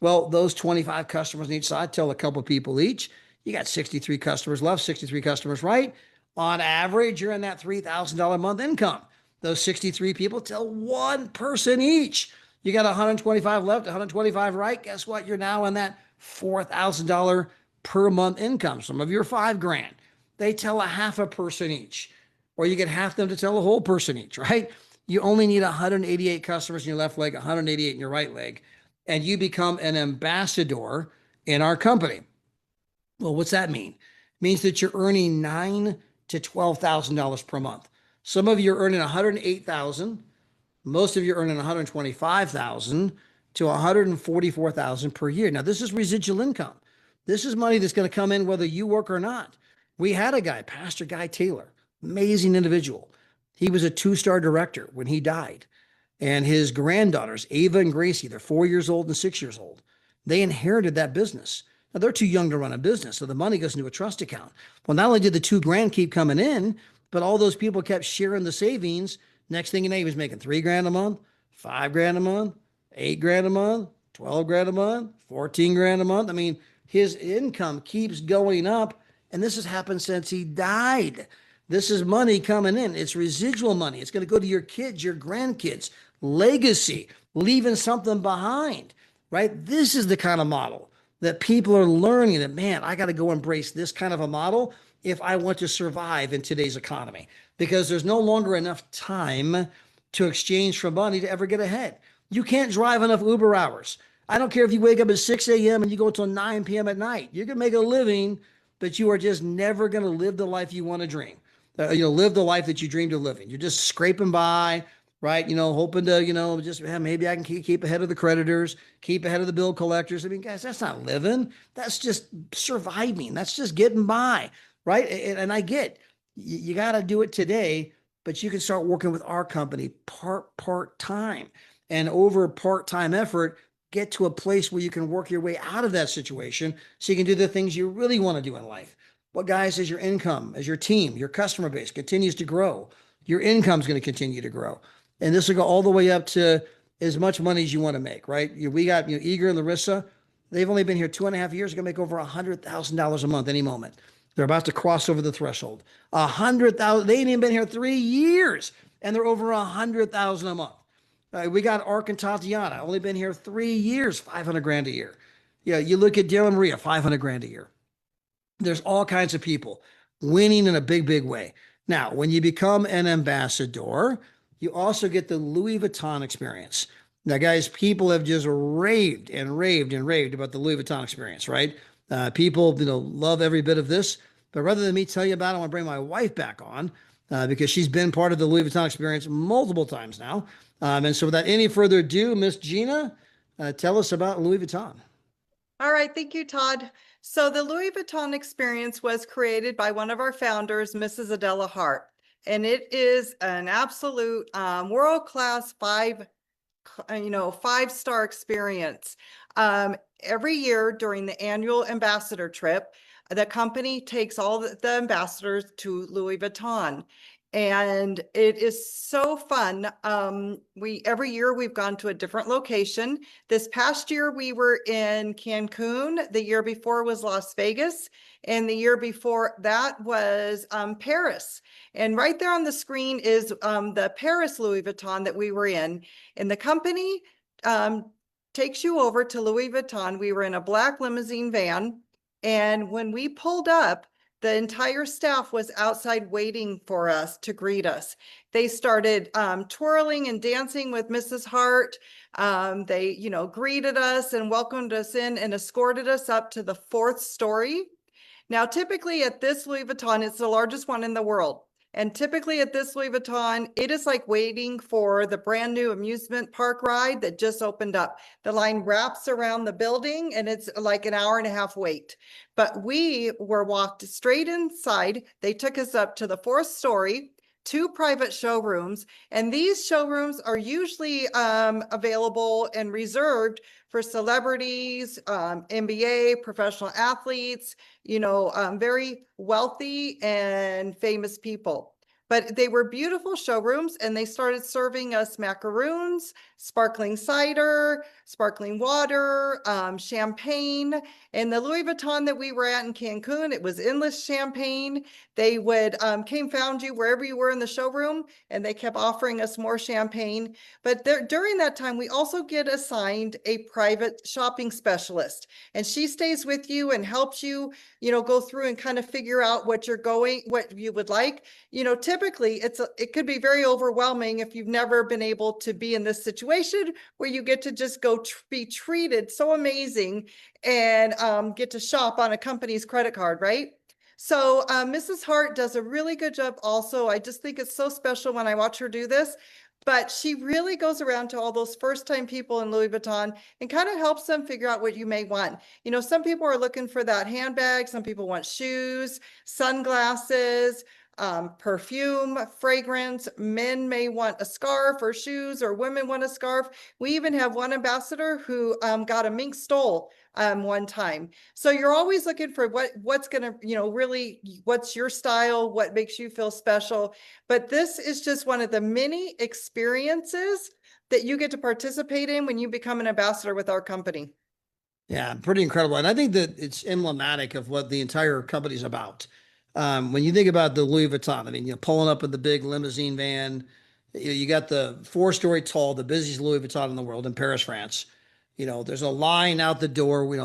A: Well, those 25 customers on each side tell a couple people each. You got 63 customers left, 63 customers right. On average, you're in that $3,000 a month income. Those 63 people tell 1 person each. You got 125 left, 125 right. Guess what? You're now in that $4,000 per month income. Some of you are 5 grand. They tell a half a person each, or you get half them to tell a whole person each, right? You only need 188 customers in your left leg, 188 in your right leg, and you become an ambassador in our company. Well, what's that mean? It means that you're earning $9,000 to $12,000 per month. Some of you are earning 108,000. Most of you are earning 125,000 to 144,000 per year. Now, this is residual income. This is money that's going to come in whether you work or not. We had a guy, Pastor Guy Taylor, amazing individual. He was a 2-star director when he died. And his granddaughters, Ava and Gracie, they're 4 years old and 6 years old. They inherited that business. Now, they're too young to run a business, so the money goes into a trust account. Well, not only did the 2 grand keep coming in, but all those people kept sharing the savings. Next thing you know, he was making 3 grand a month, 5 grand a month, 8 grand a month, 12 grand a month, 14 grand a month. I mean, his income keeps going up, and this has happened since he died. This is money coming in. It's residual money. It's going to go to your kids, your grandkids, legacy, leaving something behind, right? This is the kind of model that people are learning that, man, I got to go embrace this kind of a model if I want to survive in today's economy, because there's no longer enough time to exchange for money to ever get ahead. You can't drive enough Uber hours. I don't care if you wake up at 6 a.m. and you go until 9 p.m. at night. You can make a living, but you are just never going to live the life you want to dream. Live the life that you dreamed of living. You're just scraping by, right? Hoping to, just maybe I can keep ahead of the creditors, keep ahead of the bill collectors. I mean, guys, that's not living. That's just surviving. That's just getting by, right? And I get you got to do it today, but you can start working with our company part time, and over part-time effort, get to a place where you can work your way out of that situation so you can do the things you really want to do in life. Well, guys, as your income, as your team, your customer base continues to grow, your income is going to continue to grow. And this will go all the way up to as much money as you want to make, right? We got, Eager and Larissa. They've only been here 2.5 years. They're going to make over $100,000 a month any moment. They're about to cross over the threshold. 100,000. They ain't even been here 3 years, and they're over 100,000 a month. We got Ark and Tatiana, only been here 3 years, 500 grand a year. Yeah, you look at Daryl and Maria, 500 grand a year. There's all kinds of people winning in a big, big way. Now, when you become an ambassador, you also get the Louis Vuitton experience. Now, guys, people have just raved and raved and raved about the Louis Vuitton experience, right? People, love every bit of this. But rather than me tell you about it, I want to bring my wife back on because she's been part of the Louis Vuitton experience multiple times now. And so without any further ado, Miss Gina, tell us about Louis Vuitton.
B: All right, thank you, Todd. So the Louis Vuitton experience was created by one of our founders, Mrs. Adela Hart, and it is an absolute world-class five-star experience. Every year during the annual ambassador trip, the company takes all the ambassadors to Louis Vuitton. And it is so fun. Every year we've gone to a different location. This past year we were in Cancun. The year before was Las Vegas. And the year before that was Paris. And right there on the screen is the Paris Louis Vuitton that we were in. And the company takes you over to Louis Vuitton. We were in a black limousine van. And when we pulled up, the entire staff was outside waiting for us to greet us. They started twirling and dancing with Mrs. Hart. They, greeted us and welcomed us in and escorted us up to the 4th story. Now, typically at this Louis Vuitton, it's the largest one in the world. And typically at this Louis Vuitton, it is like waiting for the brand new amusement park ride that just opened up. The line wraps around the building and it's like an hour-and-a-half wait. But we were walked straight inside. They took us up to the 4th story, 2 private showrooms. And these showrooms are usually available and reserved for celebrities, NBA, professional athletes, very wealthy and famous people. but they were beautiful showrooms, and they started serving us macaroons, sparkling cider, sparkling water, champagne. And the Louis Vuitton that we were at in Cancun, it was endless champagne. They would came found you wherever you were in the showroom, and they kept offering us more champagne. But there, during that time, we also get assigned a private shopping specialist, and she stays with you and helps you, go through and kind of figure out what what you would like. Typically it could be very overwhelming if you've never been able to be in this situation where you get to just go be treated so amazing and get to shop on a company's credit card, right? So Mrs. Hart does a really good job also. I just think it's so special when I watch her do this. But she really goes around to all those first-time people in Louis Vuitton and kind of helps them figure out what you may want. Some people are looking for that handbag. Some people want shoes, sunglasses, perfume, fragrance. Men may want a scarf or shoes, or women want a scarf. We even have one ambassador who got a mink stole one time. So you're always looking for what's gonna, really, what's your style, what makes you feel special. But this is just one of the many experiences that you get to participate in when you become an ambassador with our company.
A: Yeah, pretty incredible. And I think that it's emblematic of what the entire company's about. When you think about the Louis Vuitton, I mean, pulling up in the big limousine van, you got the 4-story tall, the busiest Louis Vuitton in the world in Paris, France. There's a line out the door. We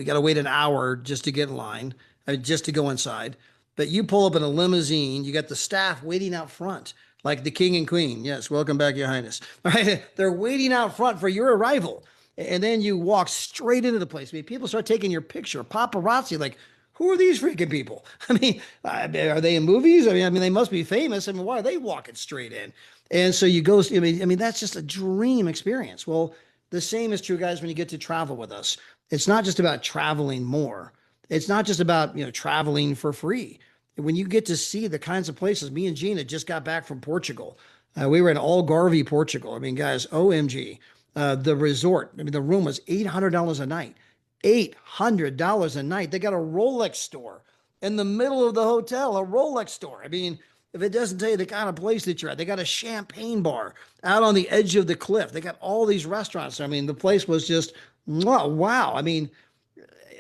A: got to wait an hour just to get in line, just to go inside. But you pull up in a limousine, you got the staff waiting out front, like the king and queen. Yes, welcome back, Your Highness. All right, they're waiting out front for your arrival. And then you walk straight into the place. I mean, people start taking your picture, paparazzi, like, who are these freaking people? I mean, are they in movies? I mean, they must be famous. I mean, why are they walking straight in? And so you go, I mean, that's just a dream experience. Well, the same is true, guys, when you get to travel with us. It's not just about traveling more. It's not just about, traveling for free. When you get to see the kinds of places, me and Gina just got back from Portugal. We were in Algarve, Portugal. I mean, guys, OMG. The resort, I mean, the room was $800 a night. $800 a night. They got a Rolex store in the middle of the hotel, a Rolex store. I mean, if it doesn't tell you the kind of place that you're at, they got a champagne bar out on the edge of the cliff. They got all these restaurants. I mean, the place was just, wow. I mean,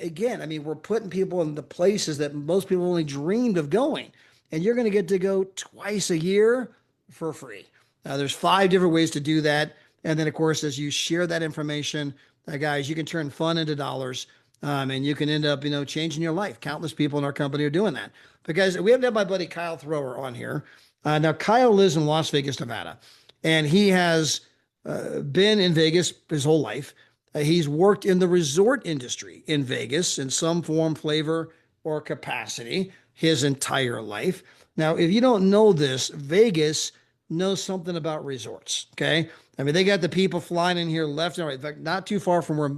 A: again, we're putting people in the places that most people only dreamed of going. And you're going to get to go twice a year for free. Now, there's 5 different ways to do that. And then, of course, as you share that information, guys, you can turn fun into dollars, and you can end up, changing your life. Countless people in our company are doing that. But guys, we have to have my buddy Kyle Thrower on here. Now, Kyle lives in Las Vegas, Nevada, and he has been in Vegas his whole life. He's worked in the resort industry in Vegas in some form, flavor, or capacity his entire life. Now, if you don't know this, Vegas knows something about resorts, okay? I mean, they got the people flying in here left and right. In fact, not too far from where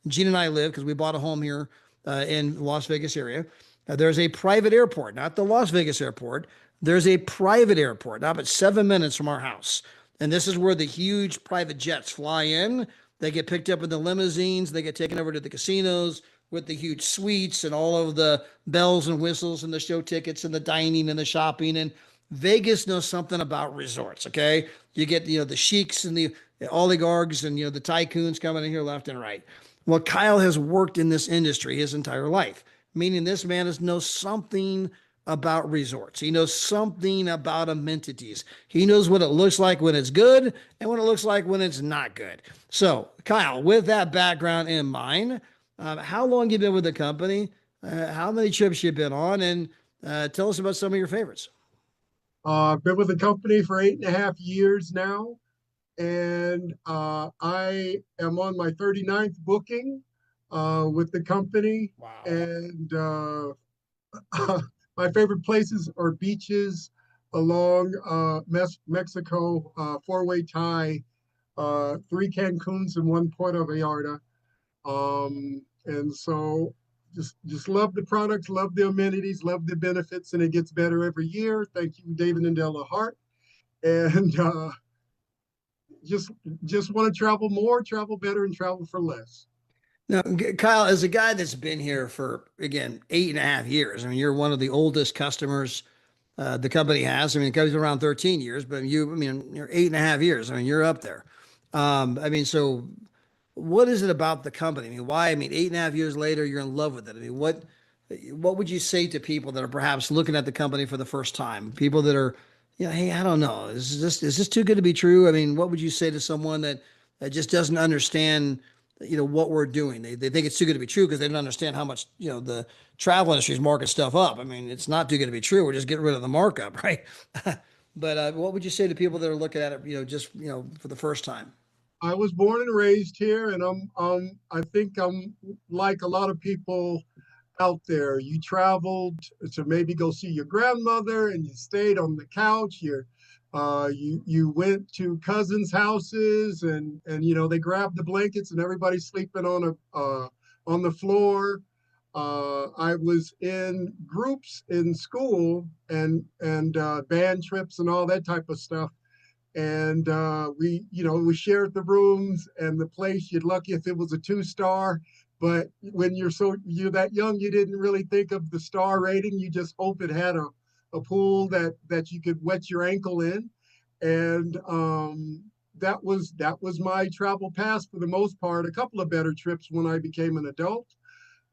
A: Gina and I live, because we bought a home here in Las Vegas area. There's a private airport, not the Las Vegas airport. There's a private airport, not but 7 minutes from our house. And this is where the huge private jets fly in. They get picked up in the limousines. They get taken over to the casinos with the huge suites and all of the bells and whistles and the show tickets and the dining and the shopping. And Vegas knows something about resorts, okay? You get, the sheiks and the oligarchs and, the tycoons coming in here left and right. Well, Kyle has worked in this industry his entire life, meaning this man knows something about resorts. He knows something about amenities. He knows what it looks like when it's good and what it looks like when it's not good. So, Kyle, with that background in mind, how long you been with the company? How many trips you been on? And tell us about some of your favorites.
C: I've been with the company for 8.5 years now, and I am on my 39th booking with the company.
A: Wow.
C: And my favorite places are beaches along Mexico, 4-way tie, 3 Cancuns and 1 Puerto Vallarta. And so just love the products, love the amenities, love the benefits, and it gets better every year. Thank you, David and Della Hart. And just want to travel more, travel better, and travel for less.
A: Now, Kyle, as a guy that's been here for, again, 8.5 years, I mean, you're one of the oldest customers the company has. I mean, it goes around 13 years, but you, I mean, you're 8.5 years. I mean, you're up there. I mean, so what is it about the company? I mean, why? I mean, 8.5 years later, you're in love with it. I mean, what would you say to people that are perhaps looking at the company for the first time? People that are, hey, I don't know, is this too good to be true? I mean, what would you say to someone that just doesn't understand, what we're doing? They think it's too good to be true because they don't understand how much, the travel industry is marking stuff up. I mean, it's not too good to be true. We're just getting rid of the markup, right? But what would you say to people that are looking at it, just for the first time?
C: I was born and raised here, and I think I'm like a lot of people out there. You traveled to maybe go see your grandmother, and you stayed on the couch. You went to cousins' houses, and they grabbed the blankets, and everybody's sleeping on the floor. I was in groups in school and band trips and all that type of stuff. And we shared the rooms and the place. You're lucky if it was a 2 star. But when you're that young, you didn't really think of the star rating. You just hope it had a pool that you could wet your ankle in. And that was my travel past for the most part. A couple of better trips when I became an adult.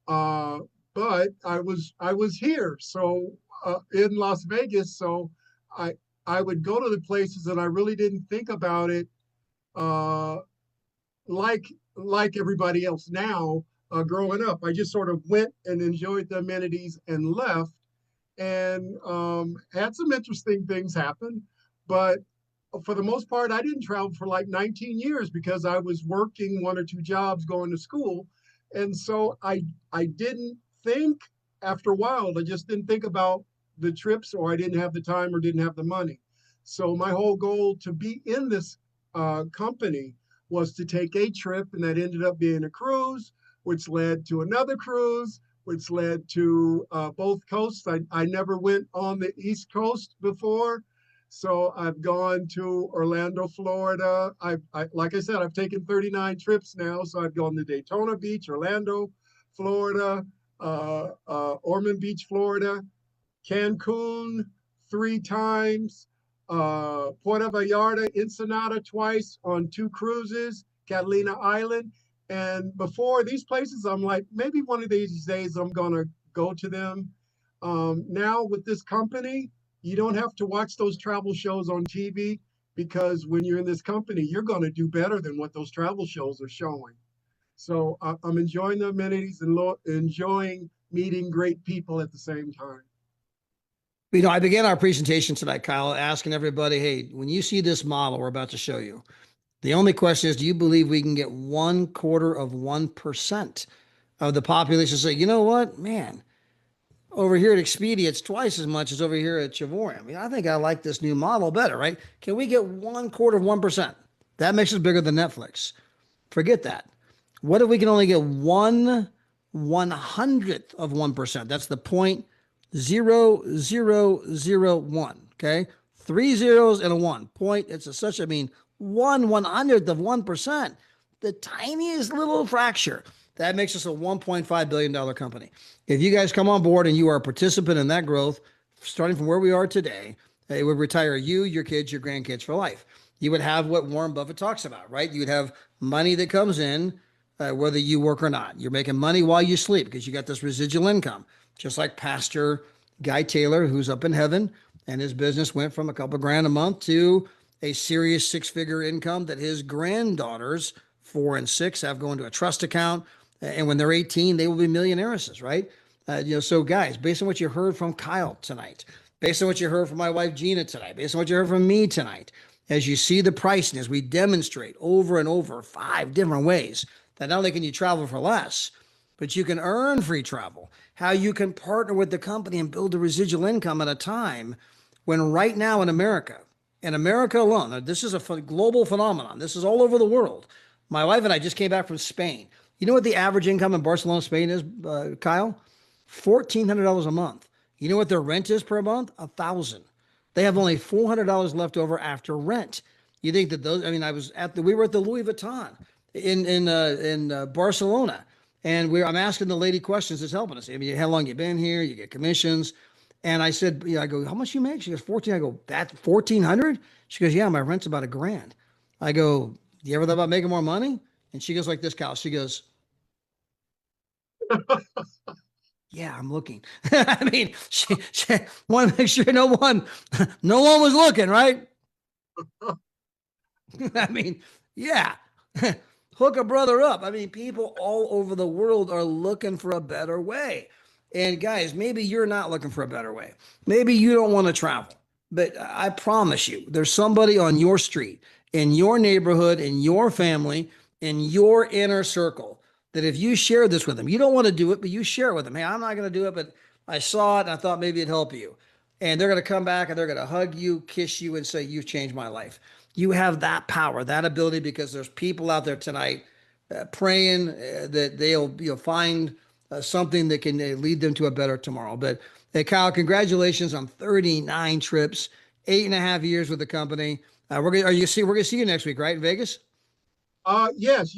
C: Uh, but I was here, so in Las Vegas. So I I would go to the places and I really didn't think about it uh, like like everybody else now. Growing up, I just sort of went and enjoyed the amenities and left, and had some interesting things happen. But for the most part, I didn't travel for like 19 years because I was working 1 or 2 jobs, going to school. And so I didn't think after a while, I just didn't think about the trips, or I didn't have the time or didn't have the money. So my whole goal to be in this company was to take a trip, and that ended up being a cruise, which led to another cruise, which led to both coasts. I never went on the East Coast before. So I've gone to Orlando, Florida. Like I said, I've taken 39 trips now. So I've gone to Daytona Beach, Orlando, Florida, Ormond Beach, Florida, Cancun 3 times, Puerto Vallarta, Ensenada twice on 2 cruises, Catalina Island. And before these places, I'm like, maybe one of these days I'm going to go to them. Now with this company, you don't have to watch those travel shows on TV, because when you're in this company, you're going to do better than what those travel shows are showing. So I'm enjoying the amenities and enjoying meeting great people at the same time.
A: I began our presentation tonight, Kyle, asking everybody, hey, when you see this model we're about to show you, the only question is, do you believe we can get 1/4 of 1% of the population to say, you know what, man, over here at Expedia, it's twice as much as over here at Travorium. I mean, I think I like this new model better, right? Can we get 1/4 of 1%? That makes us bigger than Netflix. Forget that. What if we can only get 1/100th of 1%? That's the 0.0001. Okay. 3 zeros and a one point. I mean, 1/100th of 1%, the tiniest little fracture. That makes us a $1.5 billion company. If you guys come on board and you are a participant in that growth, starting from where we are today, it would retire you, your kids, your grandkids for life. You would have what Warren Buffett talks about, right? You would have money that comes in, whether you work or not. You're making money while you sleep because you got this residual income, just like Pastor Guy Taylor, who's up in heaven, and his business went from a couple grand a month to a serious 6-figure income that his granddaughters, 4 and 6, have going to a trust account. And when they're 18, they will be millionairesses, right? So guys, based on what you heard from Kyle tonight, based on what you heard from my wife Gina tonight, based on what you heard from me tonight, as you see the pricing, as we demonstrate over and over 5 different ways that not only can you travel for less, but you can earn free travel, how you can partner with the company and build a residual income at a time when right now in America alone, this is a global phenomenon. This is all over the world. My wife and I just came back from Spain. You know what the average income in Barcelona, Spain is, Kyle? $1,400 a month. You know what their rent is per month? $1,000. They have only $400 left over after rent. You think that those? I mean, we were at the Louis Vuitton in Barcelona, and I'm asking the lady questions that's helping us. I mean, how long you been here? You get commissions, And I said, yeah, I go, how much you make? She goes, 14. I go, that's 1,400? She goes, yeah, my rent's about $1,000. I go, you ever thought about making more money? And she goes like this, Kyle. She goes, yeah, I'm looking. I mean, she wanted to make sure no one was looking, right? I mean, yeah. Hook a brother up. I mean, people all over the world are looking for a better way. And guys, maybe you're not looking for a better way. Maybe you don't want to travel. But I promise you, there's somebody on your street, in your neighborhood, in your family, in your inner circle that if you share this with them, you don't want to do it, but you share it with them. Hey, I'm not going to do it, but I saw it and I thought maybe it'd help you. And they're going to come back and they're going to hug you, kiss you, and say, you've changed my life. You have that power, that ability, because there's people out there tonight praying that you'll find something that can lead them to a better tomorrow. But hey, Kyle, congratulations on 39 trips, 8.5 years with the company. We're gonna see you next week, right, in Vegas?
C: Yes.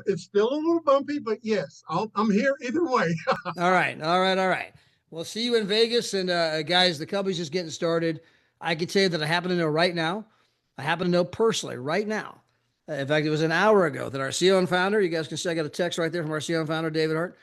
C: It's still a little bumpy, but yes, I'm here either way.
A: All right, all right, all right. We'll see you in Vegas. And guys, the company's just getting started. I can tell you that I happen to know right now. I happen to know personally right now. In fact, it was an hour ago that our CEO and founder, you guys can see I got a text right there from our CEO and founder, David Hart.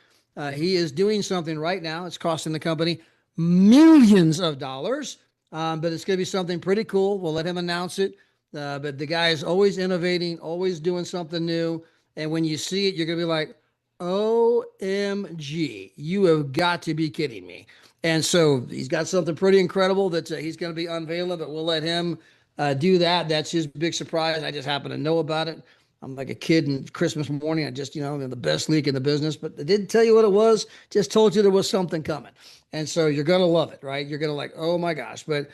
A: He is doing something right now. It's costing the company millions of dollars, but it's going to be something pretty cool. We'll let him announce it. But the guy is always innovating, always doing something new. And when you see it, you're going to be like, OMG, you have got to be kidding me. And so he's got something pretty incredible that he's going to be unveiling, but we'll let him do that. That's his big surprise. I just happen to know about it. I'm like a kid in Christmas morning. I just, I'm the best leak in the business, but I didn't tell you what it was. Just told you there was something coming. And so you're going to love it, right? You're going to like, oh my gosh. But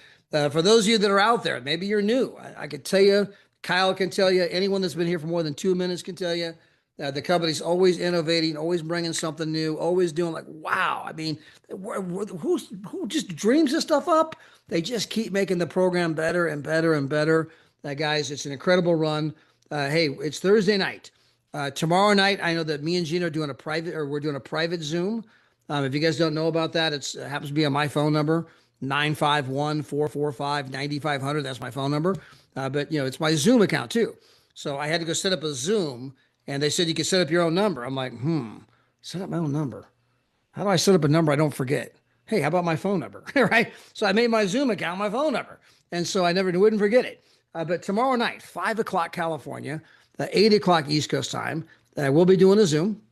A: for those of you that are out there, maybe you're new. I could tell you, Kyle can tell you, anyone that's been here for more than 2 minutes can tell you, the company's always innovating, always bringing something new, always doing like, wow. I mean, who just dreams this stuff up? They just keep making the program better and better and better. Guys, it's an incredible run. Hey, it's Thursday night. Tomorrow night, I know that me and Gina are doing we're doing a private Zoom. If you guys don't know about that, it happens to be on my phone number, 951-445-9500. That's my phone number. But it's my Zoom account too. So I had to go set up a Zoom. And they said you could set up your own number. I'm like, set up my own number. How do I set up a number I don't forget? Hey, how about my phone number? Right? So I made my Zoom account my phone number. And so I wouldn't forget it. But tomorrow night, 5 o'clock California, 8 o'clock East Coast time, we'll be doing a Zoom.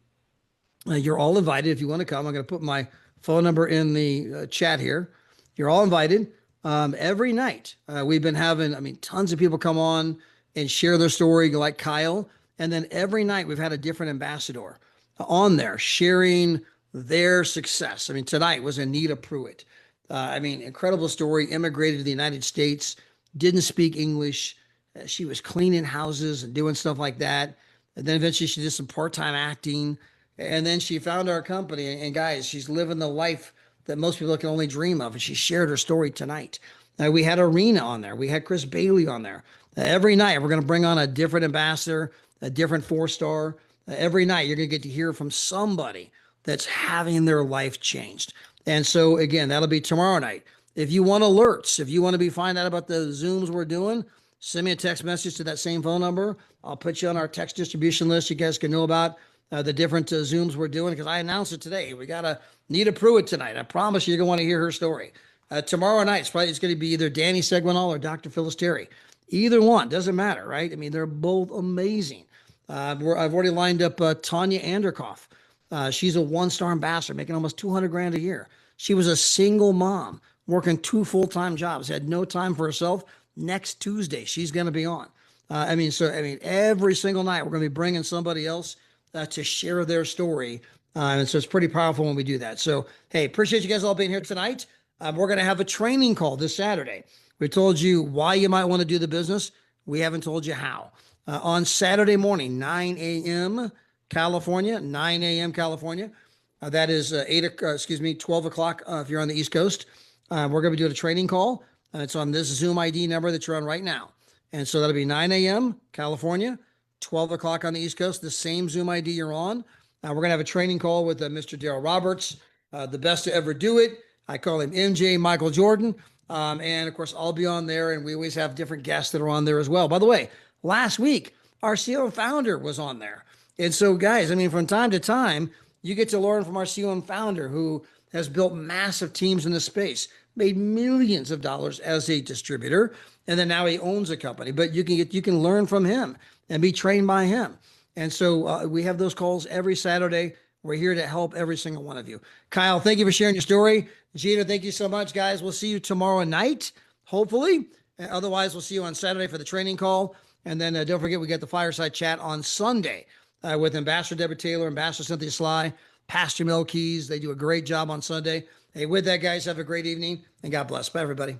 A: You're all invited if you want to come. I'm going to put my phone number in the chat here. You're all invited. Every night, we've been having, tons of people come on and share their story, like Kyle. And then every night we've had a different ambassador on there sharing their success. Tonight was Anita Pruitt. Incredible story. Immigrated to the United States, didn't speak English. She was cleaning houses and doing stuff like that. And then eventually she did some part-time acting. And then she found our company. And guys, she's living the life that most people can only dream of. And she shared her story tonight. We had Arena on there. We had Chris Bailey on there. Every night we're going to bring on a different ambassador, a different 4-star. Every night you're going to get to hear from somebody that's having their life changed. And so again, that'll be tomorrow night. If you want alerts, if you want to find out about the Zooms we're doing, send me a text message to that same phone number. I'll put you on our text distribution list. You guys can know about the different Zooms we're doing, because I announced it today. We got Anita Pruitt tonight. I promise you're going to want to hear her story. Tomorrow night, it's going to be either Danny Segwinal or Dr. Phyllis Terry. Either one, doesn't matter, right? They're both amazing. I've already lined up Tanya Anderkoff. She's a 1-star ambassador, making almost $200,000 a year. She was a single mom, working 2 full-time jobs, had no time for herself. Next Tuesday, she's going to be on. Every single night we're going to be bringing somebody else to share their story. And so it's pretty powerful when we do that. So, hey, appreciate you guys all being here tonight. We're going to have a training call this Saturday. We told you why you might want to do the business. We haven't told you how. On Saturday morning, 9 a.m. California, 9 a.m. California. That is 12 o'clock if you're on the East Coast. We're going to be doing a training call. It's on this Zoom ID number that you're on right now. And so that'll be 9 a.m. California, 12 o'clock on the East Coast, the same Zoom ID you're on. We're going to have a training call with Mr. Daryl Roberts, the best to ever do it. I call him MJ Michael Jordan. And of course, I'll be on there, and we always have different guests that are on there as well. By the way, last week, our CEO and founder was on there. And so, guys, I mean, from time to time, you get to learn from our CEO and founder who has built massive teams in this space, made millions of dollars as a distributor, and then now he owns a company. But you can learn from him and be trained by him. And so we have those calls every Saturday. We're here to help every single one of you. Kyle, thank you for sharing your story. Gina, thank you so much, guys. We'll see you tomorrow night, hopefully. Otherwise, we'll see you on Saturday for the training call. And then don't forget, we get the fireside chat on Sunday with Ambassador Deborah Taylor, Ambassador Cynthia Sly, Pastor Mel Keys. They do a great job on Sunday. Hey, with that, guys, have a great evening, and God bless. Bye, everybody.